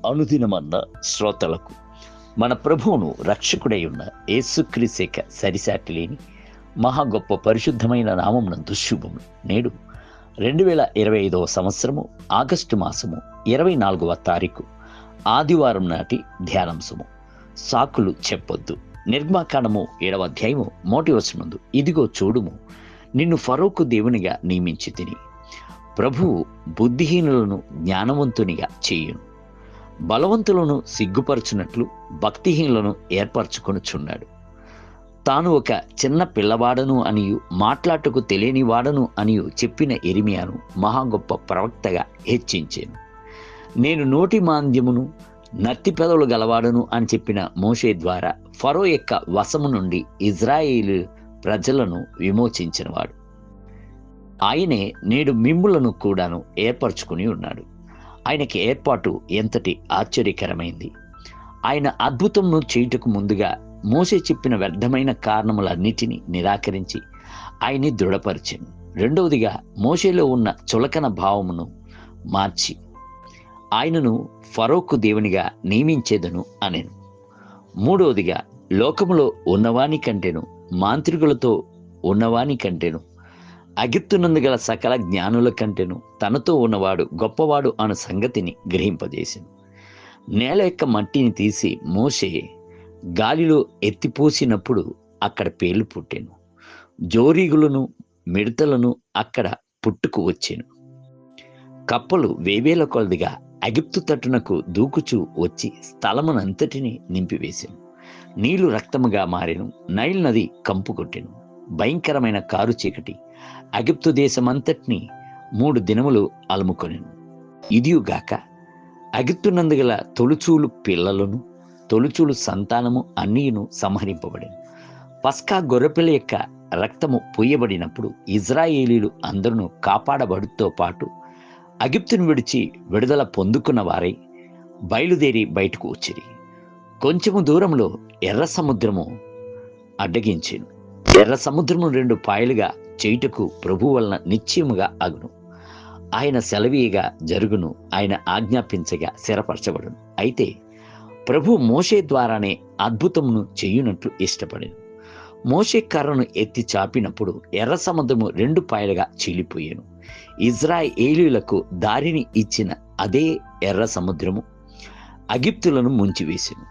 అనుదినమన్న శ్రోతలకు మన ప్రభువును రక్షకుడై ఉన్న యేసుక్రీస్తు సరిసాటి లేని మహా గొప్ప పరిశుద్ధమైన నామమునందు శుభము. నేడు 2025 సంవత్సరము ఆగస్టు మాసము 24వ తారీఖు ఆదివారం నాటి ధ్యానాంశము. సాకులు చెప్పొద్దు. నిర్గమాకాండము 7వ అధ్యాయము 1వ వచనమందు, ఇదిగో చూడుము, నిన్ను ఫరోకు దేవునిగా నియమించి తిని, ప్రభువు బుద్ధిహీనులను జ్ఞానవంతునిగా చేయును, బలవంతులను సిగ్గుపరచునట్లు భక్తిహీనులను ఏర్పరచుకొనుచున్నాడు. తాను ఒక చిన్న పిల్లవాడను అనియు మాట్లాటకు తెలియని వాడను అనియు చెప్పిన ఇర్మియాను మహా గొప్ప ప్రవక్తగా హెచ్చించాను. నేను నోటి మాంద్యమును నత్తి పెదవులు గలవాడను అని చెప్పిన మోషే ద్వారా ఫరో యొక్క వశము నుండి ఇజ్రాయేలు ప్రజలను విమోచించినవాడు. ఆయనే నేడు మిమ్ములను కూడాను ఏర్పరచుకుని ఉన్నాడు. ఆయనకి ఏర్పాటు ఎంతటి ఆశ్చర్యకరమైంది. ఆయన అద్భుతమును చేయుటకు ముందుగా మోసే చెప్పిన వ్యర్థమైన కారణములన్నిటినీ నిరాకరించి ఆయన్ని దృఢపరిచాను. రెండవదిగా మోషేలో ఉన్న చులకన భావమును మార్చి ఆయనను ఫరోకు దేవునిగా నియమించేదను అనెను. మూడవదిగా లోకములో ఉన్నవాని కంటేను మాంత్రికులతో ఉన్నవాని కంటేను అగిప్తునందు గల సకల జ్ఞానుల కంటేను తనతో ఉన్నవాడు గొప్పవాడు అన్న సంగతిని గ్రహింపజేసింది. నేల యొక్క మట్టిని తీసి మోషే గాలిలో ఎత్తిపోసినప్పుడు అక్కడ పేర్లు పుట్టెను. జోరీగులను మిడతలను అక్కడ పుట్టుకు వచ్చాను. కప్పలు వేవేల కొలదిగా అగిప్తు తట్టునకు దూకుచూ వచ్చి స్థలమునంతటిని నింపివేశాను. నీళ్లు రక్తముగా మారెను. నైల్ నది కంపు కొట్టెను. భయంకరమైన కారు చీకటి అగిప్తు దేశమంతటిని 3 దినములు అలుముకొనెను. ఇదియుగాక అగిప్తునందు గల తొలుచూలు పిల్లలను తొలుచూలు సంతానము అన్నీను సంహరింపబడెను. పస్కా గొర్రెపిల్ల యొక్క రక్తము పూయబడినప్పుడు ఇజ్రాయేలీలు అందరూ కాపాడబడుతో పాటు అగిప్తును విడిచి విడుదల పొందుకున్న వారై బయలుదేరి బయటకు వచ్చిరి. కొంచెము దూరంలో ఎర్ర సముద్రము అడ్డగించెను. ఎర్ర సముద్రము 2 పాయలుగా చేయుటకు ప్రభు వలన నిశ్చయముగా అగును. ఆయన సెలవీయగా జరుగును, ఆయన ఆజ్ఞాపించగా స్థిరపరచబడును. అయితే ప్రభు మోషే ద్వారానే అద్భుతమును చేయునట్లు ఇష్టపడెను. మోషే కర్రను ఎత్తి చాపినప్పుడు ఎర్ర సముద్రము 2 పాయలుగా చీలిపోయాను. ఇజ్రాయేలీయులకు దారిని ఇచ్చిన అదే ఎర్ర సముద్రము అగిప్తులను ముంచివేసెను.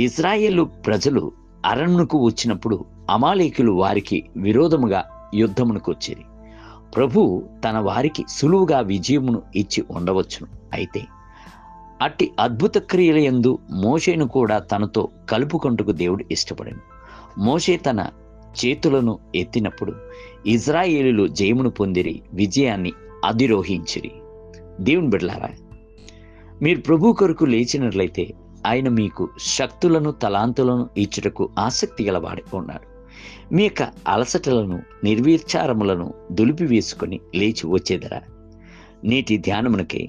ఇజ్రాయేలు ప్రజలు అరణ్యమునకు వచ్చినప్పుడు అమాలేకులు వారికి విరోధముగా యుద్ధమునకు వచ్చిరి. ప్రభు తన వారికి సులువుగా విజయమును ఇచ్చి ఉండవచ్చును. అయితే అట్టి అద్భుత క్రియల యందు మోషేను కూడా తనతో కలుపుకొంటకు దేవుడు ఇష్టపడెను. మోషే తన చేతులను ఎత్తినప్పుడు ఇజ్రాయేలీలు జయమును పొందిరి, విజయాన్ని అధిరోహించిరి. దేవుని బిడ్డలారా, మీరు ప్రభు కొరకు లేచినట్లయితే ఆయన మీకు శక్తులను తలాంతులను ఇచ్చుటకు ఆసక్తి గలవాడి ఉన్నాడు. మీ యొక్క అలసటలను నిర్విచారములను దులిపి వేసుకొని లేచి వచ్చేదరా? నేటి ధ్యానమునకే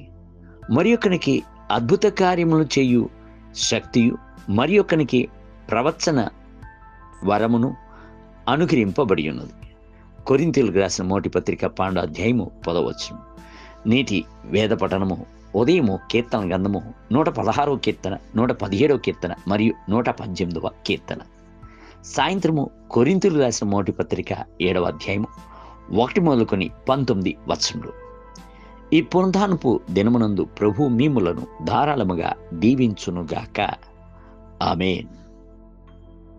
మరి ఒకనికి అద్భుత కార్యములు చేయు శక్తియు మరి ఒకనికి ప్రవచన వరమును అనుగ్రహింపబడి ఉన్నది. కొరింథీయులకు రాసిన మొదటి పత్రిక 12వ అధ్యాయము 10వ వచనం. నేటి వేద పఠనము ఉదయము కీర్తన గ్రంథము 116వ కీర్తన, 117వ కీర్తన మరియు 118వ కీర్తన. సాయంత్రము కొరింథీయులకు రాసిన మొదటి పత్రిక 7వ అధ్యాయము 1 మొదలుకొని 19 వచనములు. ఈ పునరుద్ధానపు దినమునందు ప్రభు మిమ్ములను ధారాళముగా దీవించునుగాక. ఆమేన్.